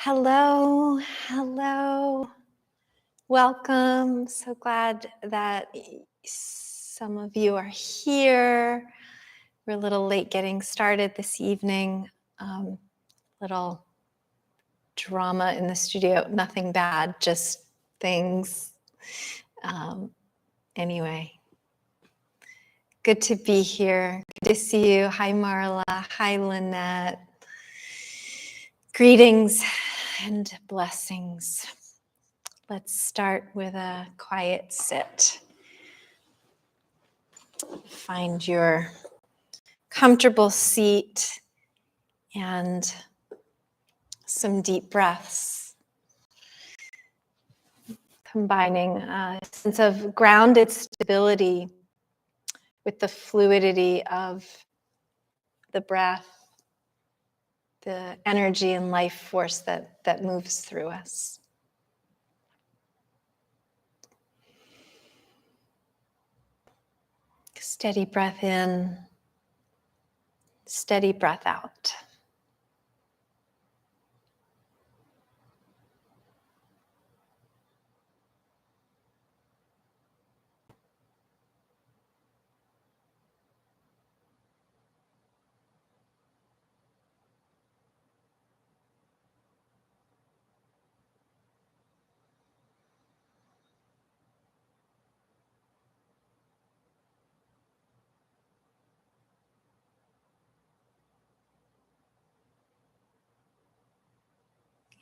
Hello, hello. Welcome. So glad that some of you are here. We're a little late getting started this evening. Little drama in the studio. Nothing bad, just things. Anyway, good to be here. Good to see you. Hi, Marla. Hi, Lynette. Greetings and blessings. Let's start with a quiet sit. Find your comfortable seat and some deep breaths, combining a sense of grounded stability with the fluidity of the breath, the energy and life force that moves through us. Steady breath in, steady breath out.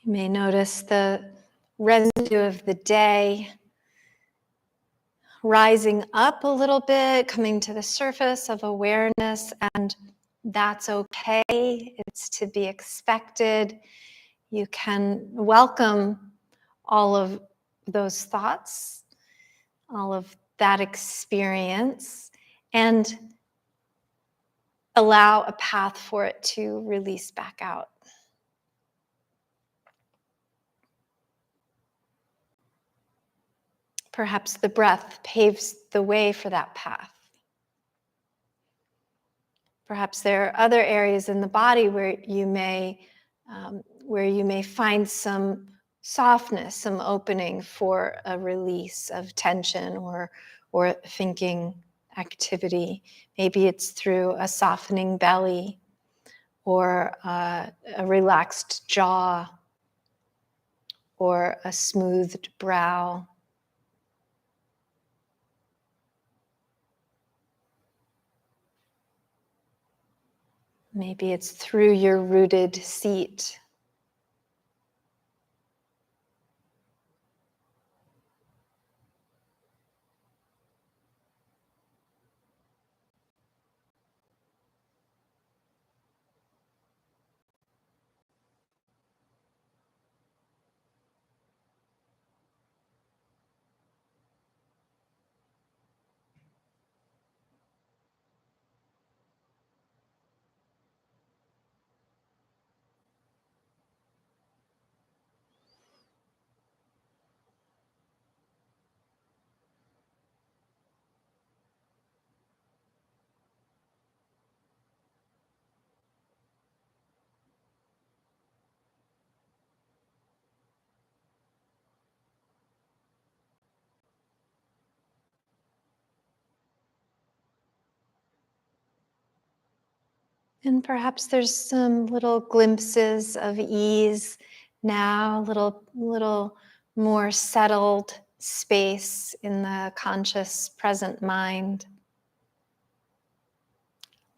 You may notice the residue of the day rising up a little bit, coming to the surface of awareness, and that's okay. It's to be expected. You can welcome all of those thoughts, all of that experience, and allow a path for it to release back out. Perhaps the breath paves the way for that path. Perhaps there are other areas in the body where you may find some softness, some opening for a release of tension or thinking activity. Maybe it's through a softening belly or a relaxed jaw or a smoothed brow. Maybe it's through your rooted seat. And perhaps there's some little glimpses of ease now, little more settled space in the conscious present mind,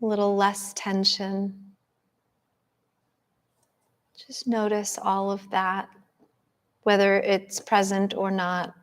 a little less tension. Just notice all of that, whether it's present or not.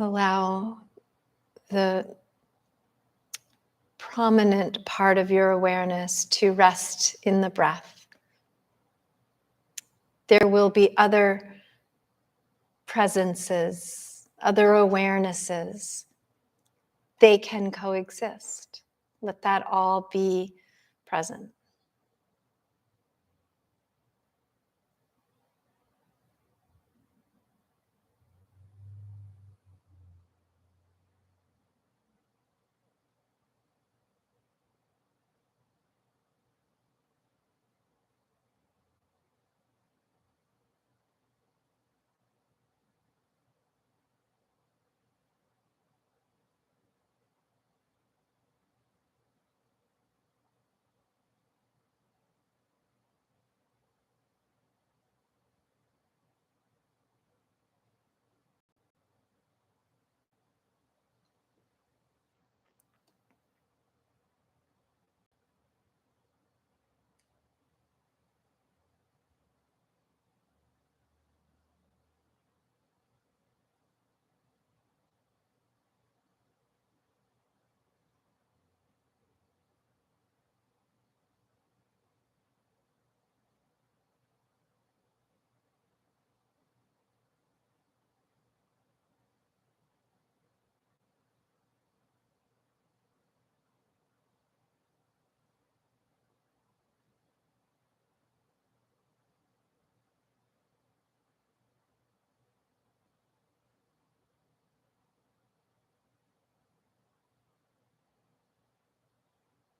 Allow the prominent part of your awareness to rest in the breath. There will be other presences, other awarenesses. They can coexist. Let that all be present.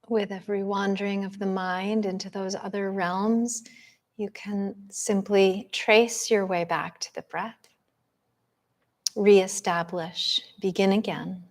With every wandering of the mind into those other realms, you can simply trace your way back to the breath. Reestablish, begin again.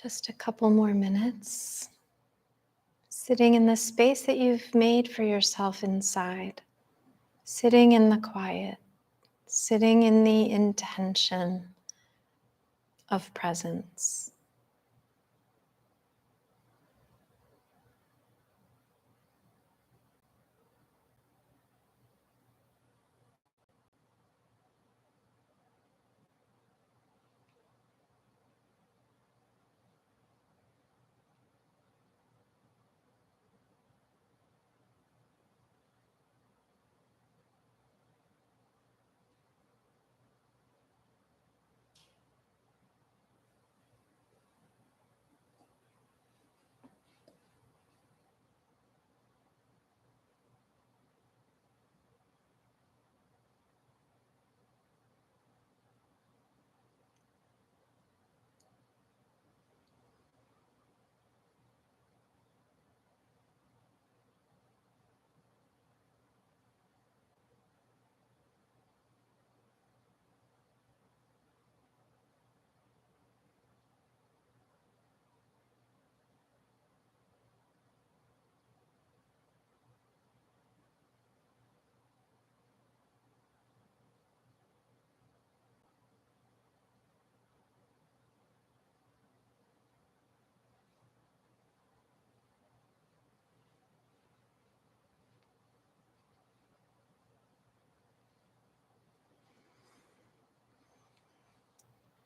Just a couple more minutes, sitting in the space that you've made for yourself inside, sitting in the quiet, sitting in the intention of presence.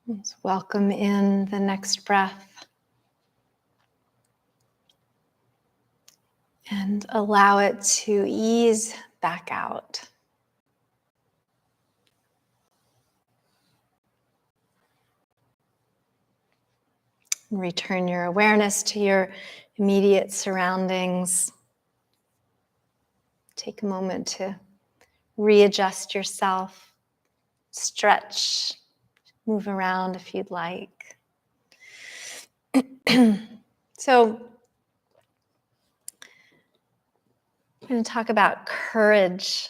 Let's welcome in the next breath and allow it to ease back out. And return your awareness to your immediate surroundings. Take a moment to readjust yourself, stretch, move around if you'd like. So, I'm going to talk about courage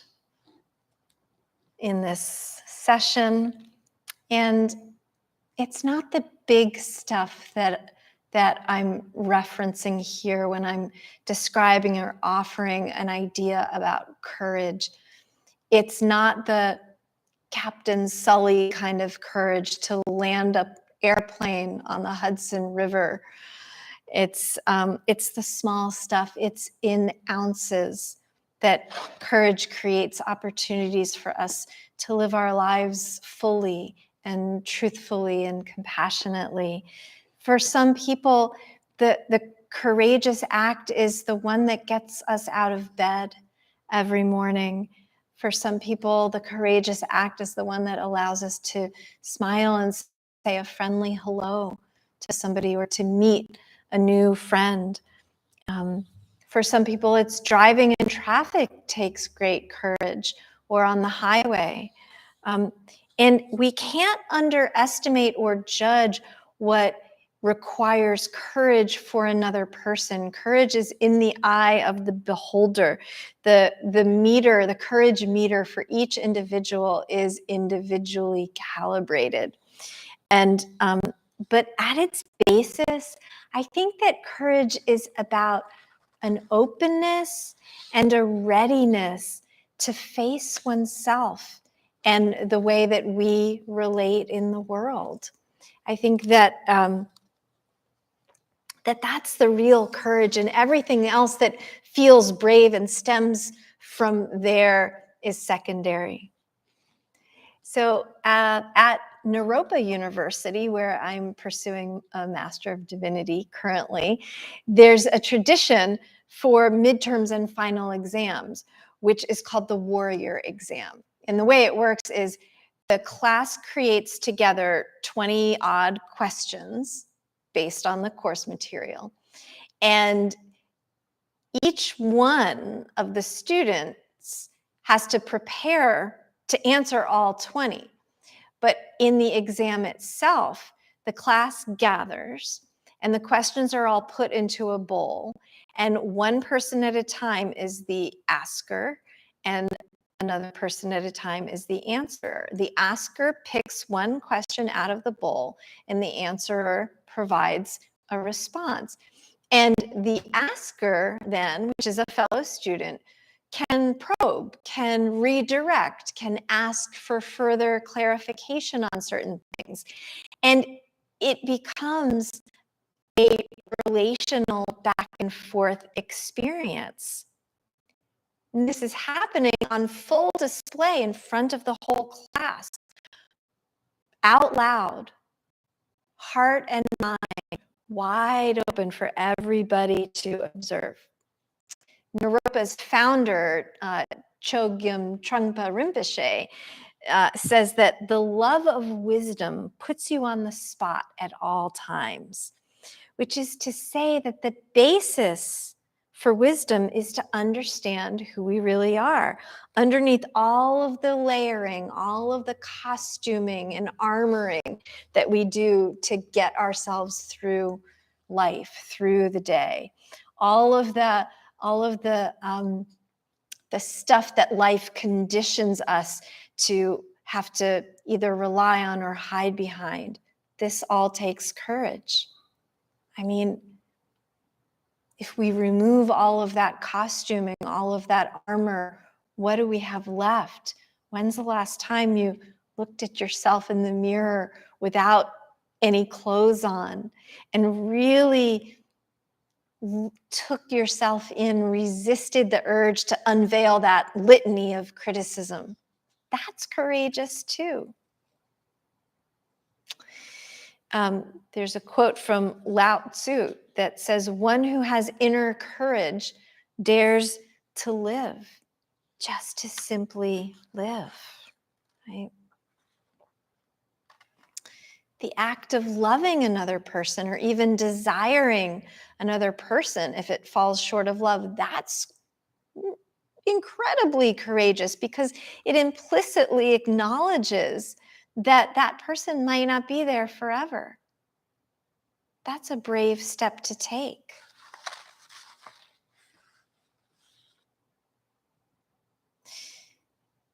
in this session. And it's not the big stuff that I'm referencing here when I'm describing or offering an idea about courage. It's not the Captain Sully kind of courage to land an airplane on the Hudson River. It's the small stuff. It's in ounces that courage creates opportunities for us to live our lives fully and truthfully and compassionately. For some people, the courageous act is the one that gets us out of bed every morning. For some people, the courageous act is the one that allows us to smile and say a friendly hello to somebody or to meet a new friend. For some people, it's driving in traffic takes great courage, or on the highway. And we can't underestimate or judge what requires courage for another person. Courage is in the eye of the beholder. The meter, the courage meter for each individual is individually calibrated. And but at its basis, I think that courage is about an openness and a readiness to face oneself and the way that we relate in the world. I think that that's the real courage, and everything else that feels brave and stems from there is secondary. So at Naropa University, where I'm pursuing a Master of Divinity currently, there's a tradition for midterms and final exams, which is called the Warrior exam. And the way it works is the class creates together 20 odd questions based on the course material. And each one of the students has to prepare to answer all 20. But in the exam itself, the class gathers and the questions are all put into a bowl, and one person at a time is the asker and another person at a time is the answerer. The asker picks one question out of the bowl and the answerer provides a response. And the asker then, which is a fellow student, can probe, can redirect, can ask for further clarification on certain things. And it becomes a relational back and forth experience. And this is happening on full display in front of the whole class, out loud, heart and mind wide open for everybody to observe. Naropa's founder, Chogyam Trungpa Rinpoche, says that the love of wisdom puts you on the spot at all times, which is to say that the basis for wisdom is to understand who we really are. Underneath all of the layering, all of the costuming and armoring that we do to get ourselves through life, through the day, all of the stuff that life conditions us to have to either rely on or hide behind. This all takes courage. I mean, if we remove all of that costuming, all of that armor, what do we have left? When's the last time you looked at yourself in the mirror without any clothes on and really took yourself in, resisted the urge to unveil that litany of criticism? That's courageous too. There's a quote from Lao Tzu that says, "One who has inner courage dares to live, just to simply live." Right? The act of loving another person or even desiring another person, if it falls short of love, that's incredibly courageous because it implicitly acknowledges that that person might not be there forever. That's a brave step to take.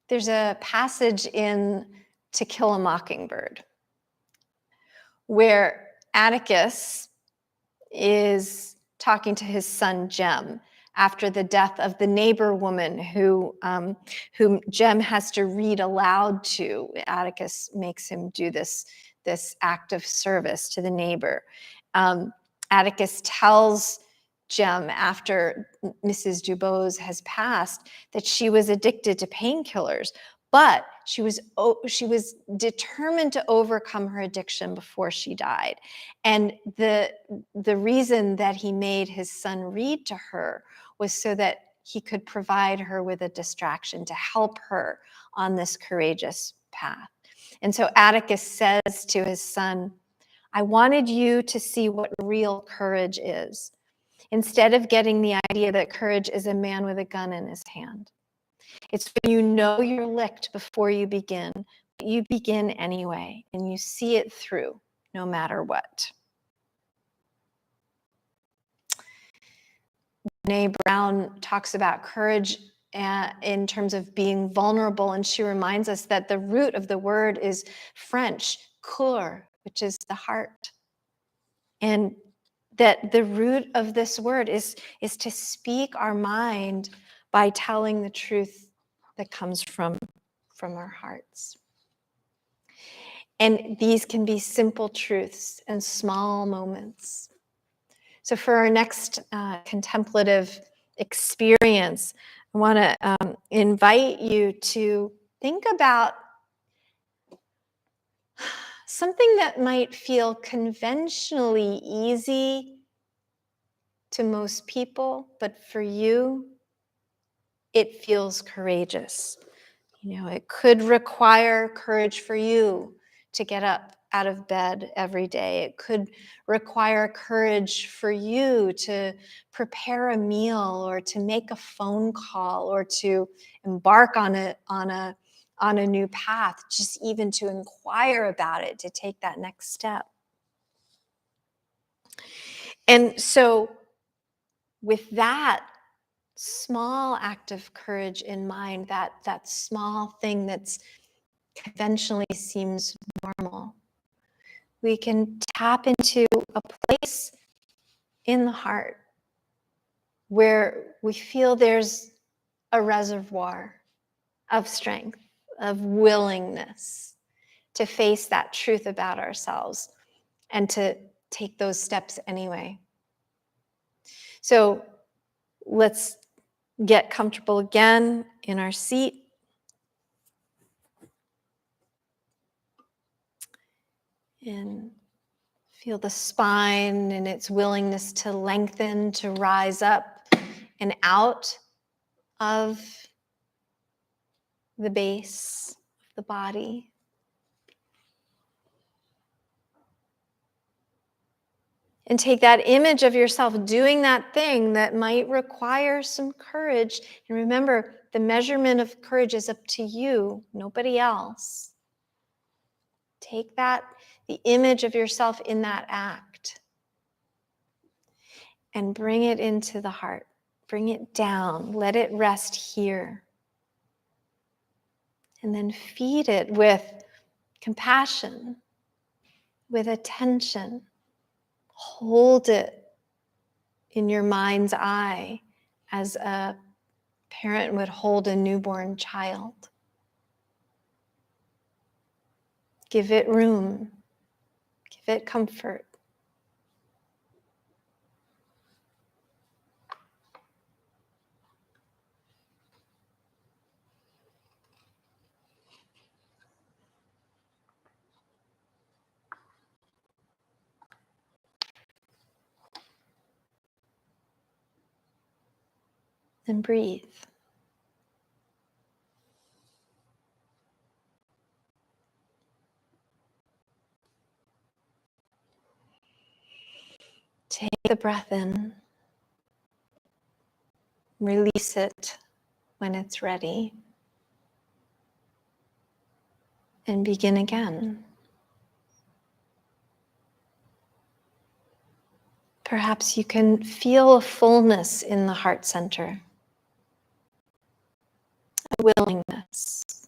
There's a passage in To Kill a Mockingbird where Atticus is talking to his son Jem after the death of the neighbor woman whom Jem has to read aloud to. Atticus makes him do this act of service to the neighbor. Atticus tells Jem after Mrs. Dubose has passed that she was addicted to painkillers, but she was determined to overcome her addiction before she died. And the reason that he made his son read to her was so that he could provide her with a distraction to help her on this courageous path. And so Atticus says to his son, "I wanted you to see what real courage is, instead of getting the idea that courage is a man with a gun in his hand. It's when you know you're licked before you begin, but you begin anyway, and you see it through, no matter what." Brené Brown talks about courage in terms of being vulnerable, and she reminds us that the root of the word is French, cœur, which is the heart. And that the root of this word is to speak our mind by telling the truth that comes from our hearts. And these can be simple truths and small moments. So for our next contemplative experience, I want to invite you to think about something that might feel conventionally easy to most people, but for you, it feels courageous. You know, it could require courage for you to get up out of bed every day. It could require courage for you to prepare a meal or to make a phone call or to embark on a new path, just even to inquire about it, to take that next step. And so with that small act of courage in mind, that small thing that's conventionally seems normal, we can tap into a place in the heart where we feel there's a reservoir of strength, of willingness to face that truth about ourselves and to take those steps anyway. So let's get comfortable again in our seat. And feel the spine and its willingness to lengthen, to rise up and out of the base of the body. And take that image of yourself doing that thing that might require some courage. And remember, the measurement of courage is up to you, nobody else. Take that, the image of yourself in that act, and bring it into the heart. Bring it down. Let it rest here. And then feed it with compassion, with attention. Hold it in your mind's eye as a parent would hold a newborn child. Give it room. Give it comfort. and breathe. Take the breath in, release it when it's ready, and begin again. Perhaps you can feel a fullness in the heart center, a willingness,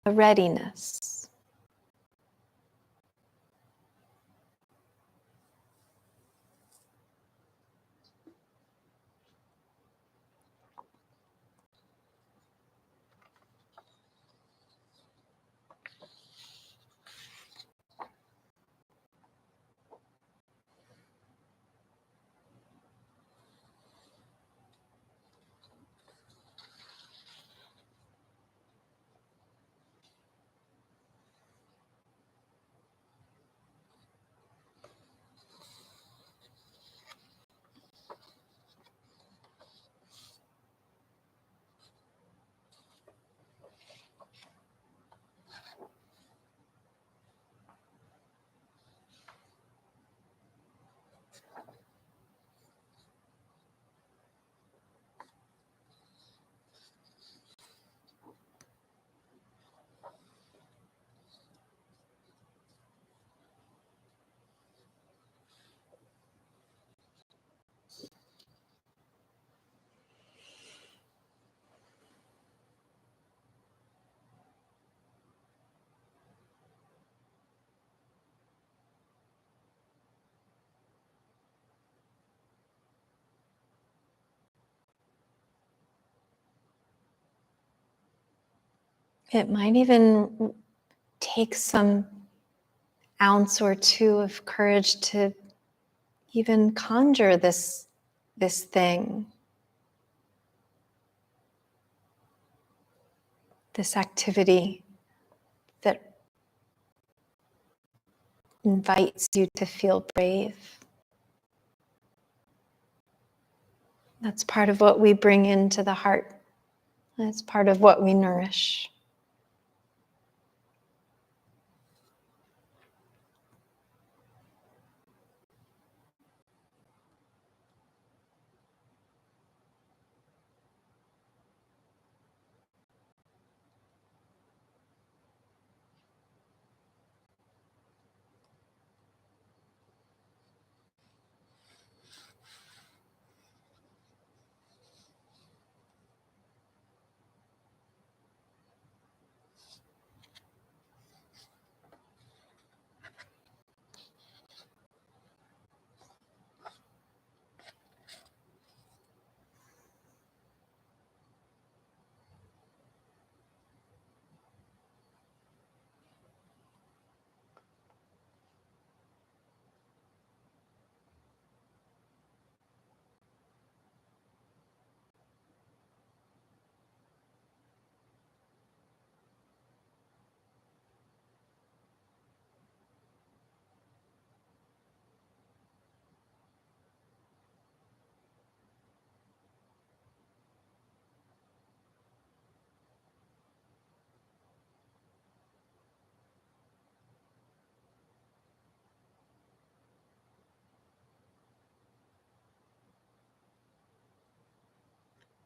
a readiness. It might even take some ounce or two of courage to even conjure this thing, this activity that invites you to feel brave. That's part of what we bring into the heart. That's part of what we nourish.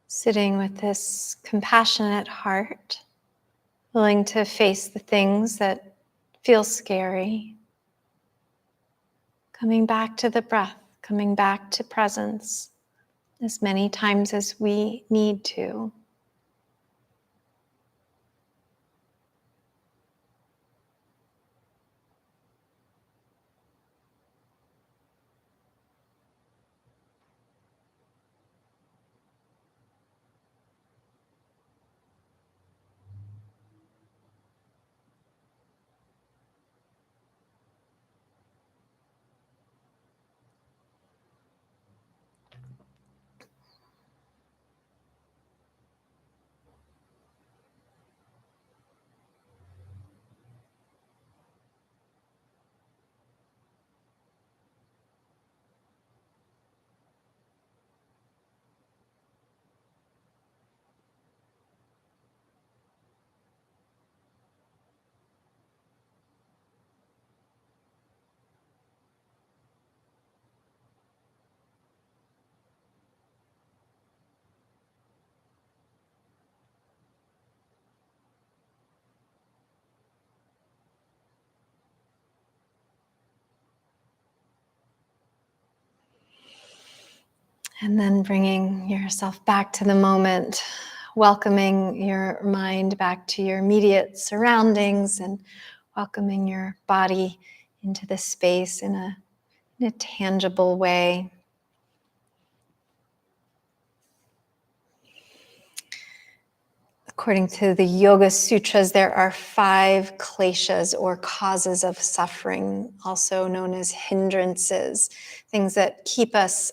Sitting with this compassionate heart, willing to face the things that feel scary. Coming back to the breath, coming back to presence as many times as we need to. And then bringing yourself back to the moment, welcoming your mind back to your immediate surroundings and welcoming your body into the space in a tangible way. According to the Yoga Sutras, there are 5 kleshas, or causes of suffering, also known as hindrances, things that keep us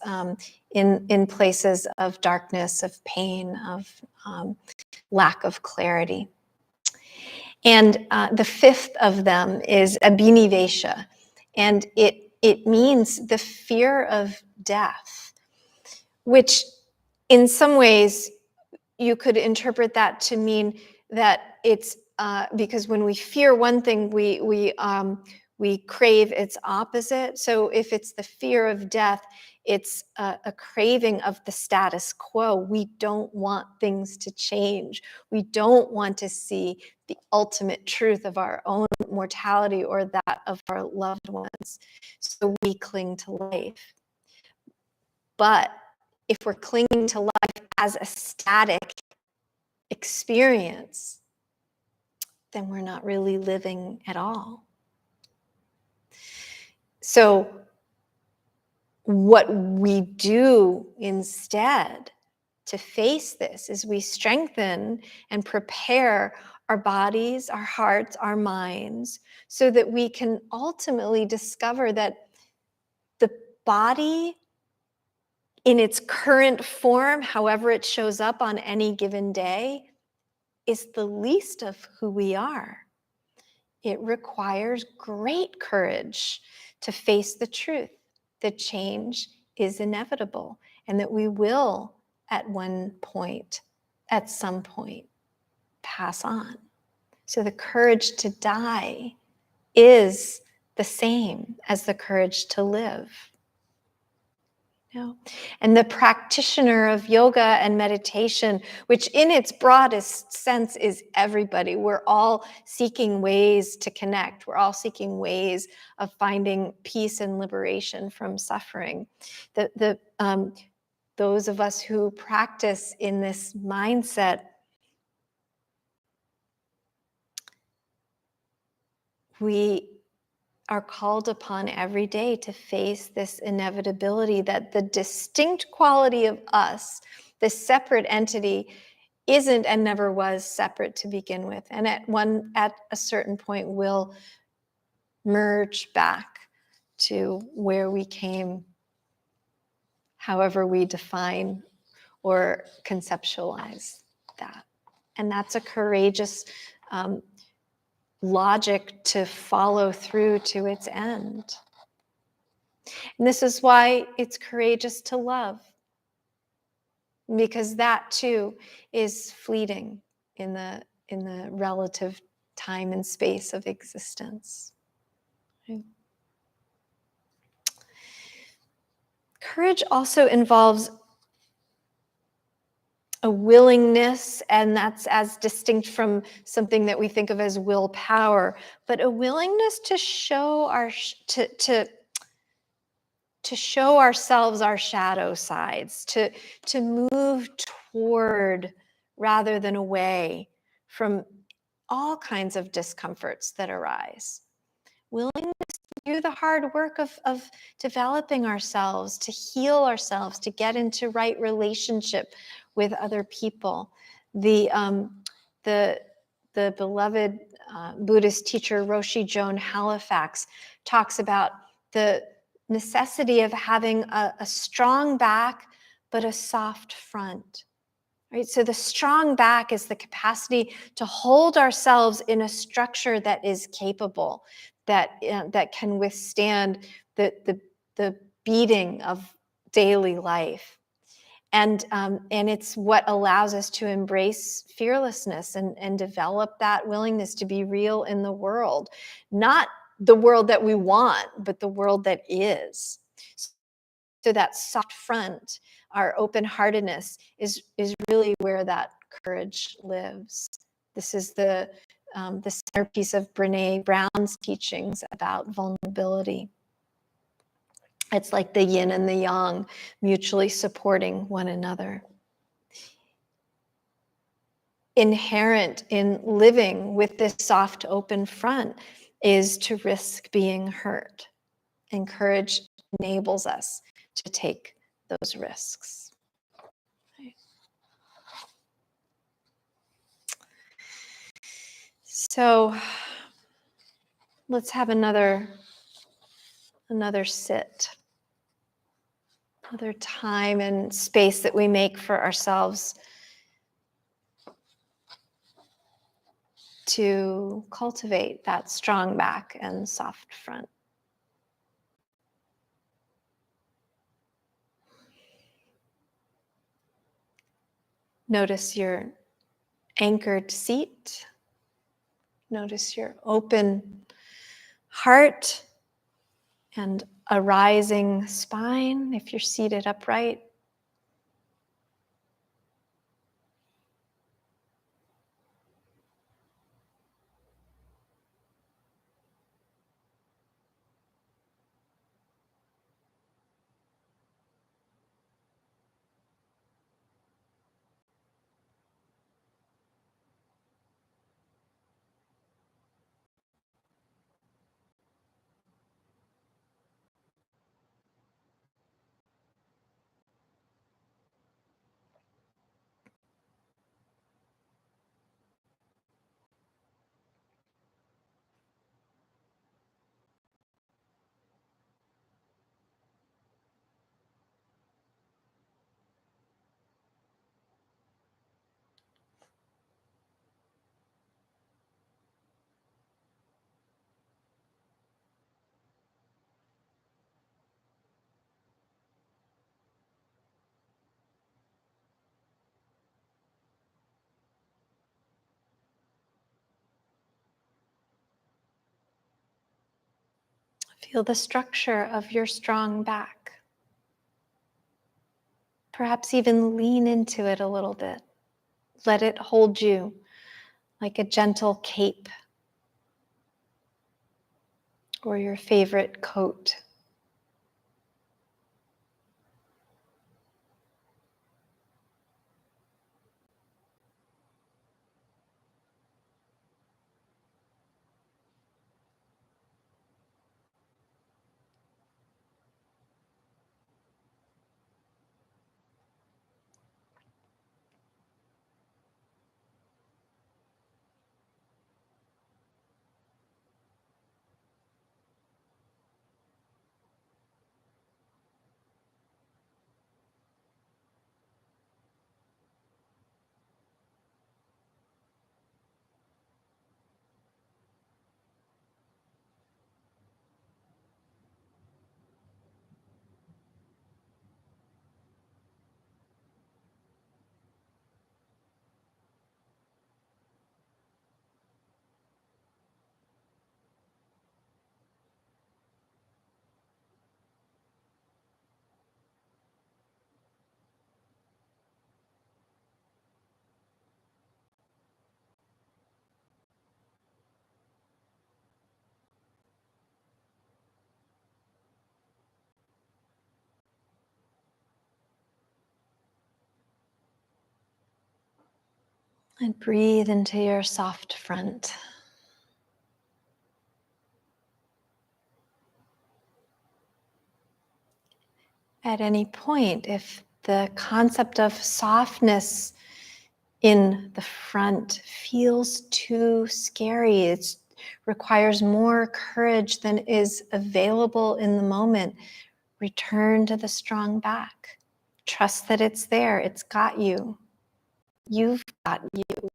in places of darkness, of pain, of lack of clarity. And the 5th of them is abhinivesha, and it means the fear of death, which in some ways you could interpret that to mean that it's because when we fear one thing, we crave its opposite. So if it's the fear of death, it's a craving of the status quo. We don't want things to change. We don't want to see the ultimate truth of our own mortality or that of our loved ones. So we cling to life. But if we're clinging to life as a static experience, then we're not really living at all. So what we do instead to face this is we strengthen and prepare our bodies, our hearts, our minds, so that we can ultimately discover that the body in its current form, however it shows up on any given day, is the least of who we are. It requires great courage to face the truth that change is inevitable and that we will at some point, pass on. So the courage to die is the same as the courage to live. And the practitioner of yoga and meditation, which in its broadest sense is everybody, we're all seeking ways to connect. We're all seeking ways of finding peace and liberation from suffering. Those of us who practice in this mindset, we are called upon every day to face this inevitability that the distinct quality of us, this separate entity, isn't and never was separate to begin with, and at a certain point will merge back to where we came, however we define or conceptualize that. And that's a courageous logic to follow through to its end. And this is why it's courageous to love, because that too is fleeting in the relative time and space of existence. Right? Courage also involves a willingness, and that's as distinct from something that we think of as willpower, but a willingness to show to show ourselves our shadow sides, to move toward rather than away from all kinds of discomforts that arise. Willingness to do the hard work of developing ourselves, to heal ourselves, to get into right relationship with other people. The beloved Buddhist teacher Roshi Joan Halifax talks about the necessity of having a strong back, but a soft front. Right? So the strong back is the capacity to hold ourselves in a structure that is capable, that can withstand the beating of daily life. And it's what allows us to embrace fearlessness and develop that willingness to be real in the world. Not the world that we want, but the world that is. So that soft front, our open-heartedness, is really where that courage lives. This is the centerpiece of Brené Brown's teachings about vulnerability. It's like the yin and the yang mutually supporting one another. Inherent in living with this soft, open front is to risk being hurt. And courage enables us to take those risks. So let's have another sit, another time and space that we make for ourselves to cultivate that strong back and soft front. Notice your anchored seat. Notice your open heart and a rising spine if you're seated upright. Feel the structure of your strong back. Perhaps even lean into it a little bit. Let it hold you like a gentle cape or your favorite coat. And breathe into your soft front. At any point, if the concept of softness in the front feels too scary, it requires more courage than is available in the moment, return to the strong back. Trust that it's there. It's got you. You've got you.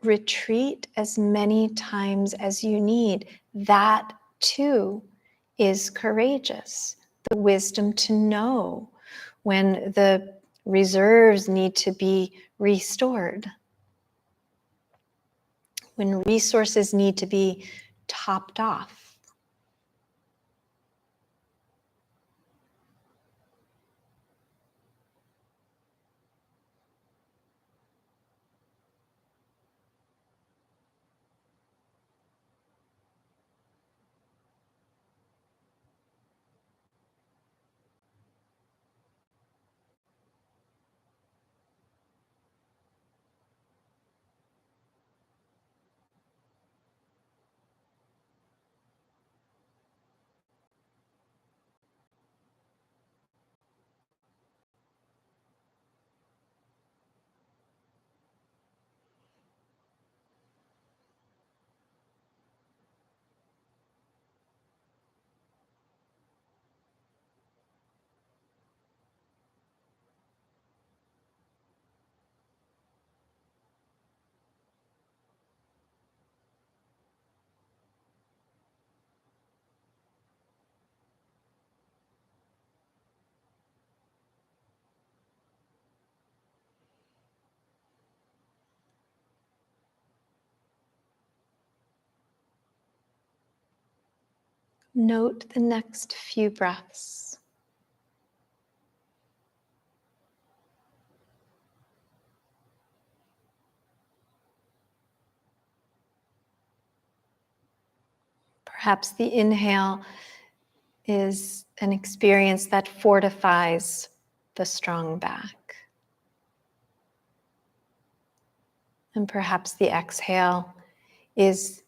Retreat as many times as you need. That too is courageous. The wisdom to know when the reserves need to be restored, when resources need to be topped off. Note the next few breaths. Perhaps the inhale is an experience that fortifies the strong back. And perhaps the exhale is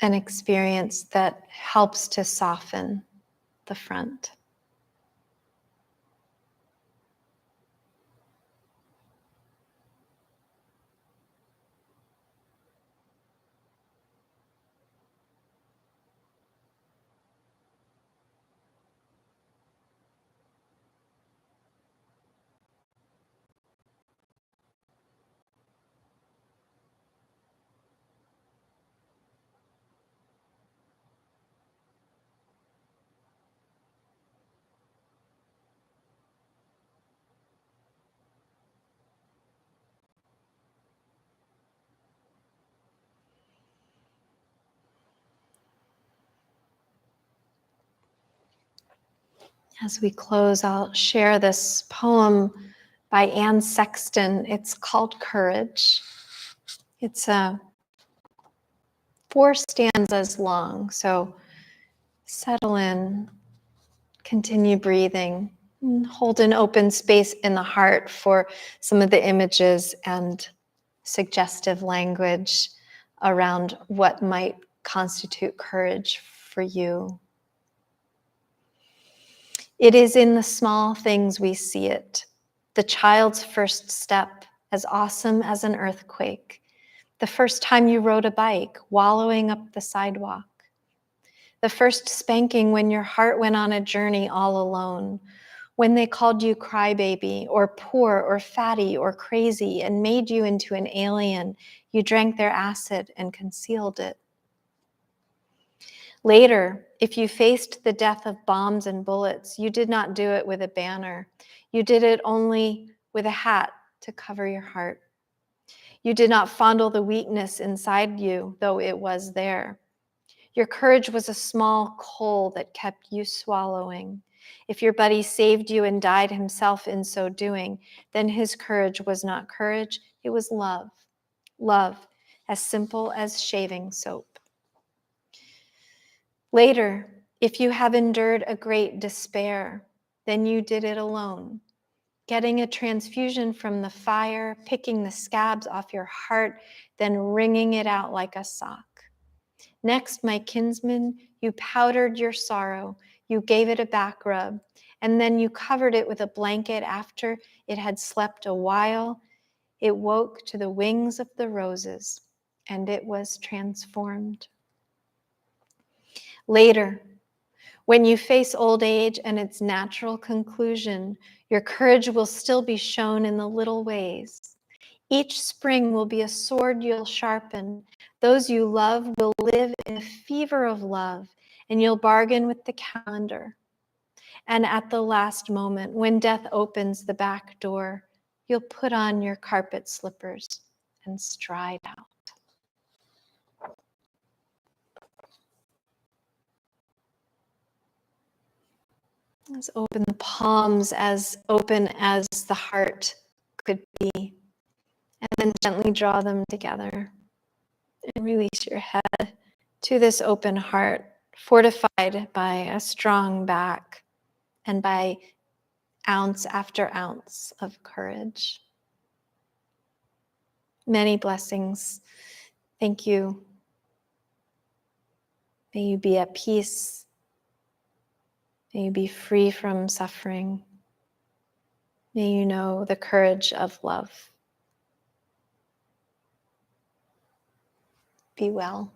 an experience that helps to soften the front. As we close, I'll share this poem by Anne Sexton. It's called Courage. It's 4 stanzas long, so settle in, continue breathing, and hold an open space in the heart for some of the images and suggestive language around what might constitute courage for you. It is in the small things we see it. The child's first step, as awesome as an earthquake. The first time you rode a bike, wallowing up the sidewalk. The first spanking when your heart went on a journey all alone. When they called you crybaby, or poor, or fatty, or crazy, and made you into an alien, you drank their acid and concealed it. Later, if you faced the death of bombs and bullets, you did not do it with a banner. You did it only with a hat to cover your heart. You did not fondle the weakness inside you, though it was there. Your courage was a small coal that kept you swallowing. If your buddy saved you and died himself in so doing, then his courage was not courage, it was love. Love, as simple as shaving soap. Later, if you have endured a great despair, then you did it alone. Getting a transfusion from the fire, picking the scabs off your heart, then wringing it out like a sock. Next, my kinsman, you powdered your sorrow, you gave it a back rub, and then you covered it with a blanket after it had slept a while. It woke to the wings of the roses, and it was transformed. Later, when you face old age and its natural conclusion, your courage will still be shown in the little ways. Each spring will be a sword you'll sharpen. Those you love will live in a fever of love, and you'll bargain with the calendar. And at the last moment, when death opens the back door, you'll put on your carpet slippers and stride out. Let's open the palms as open as the heart could be, and then gently draw them together and release your head to this open heart, fortified by a strong back and by ounce after ounce of courage. Many blessings. Thank you. May you be at peace. May you be free from suffering. May you know the courage of love. Be well.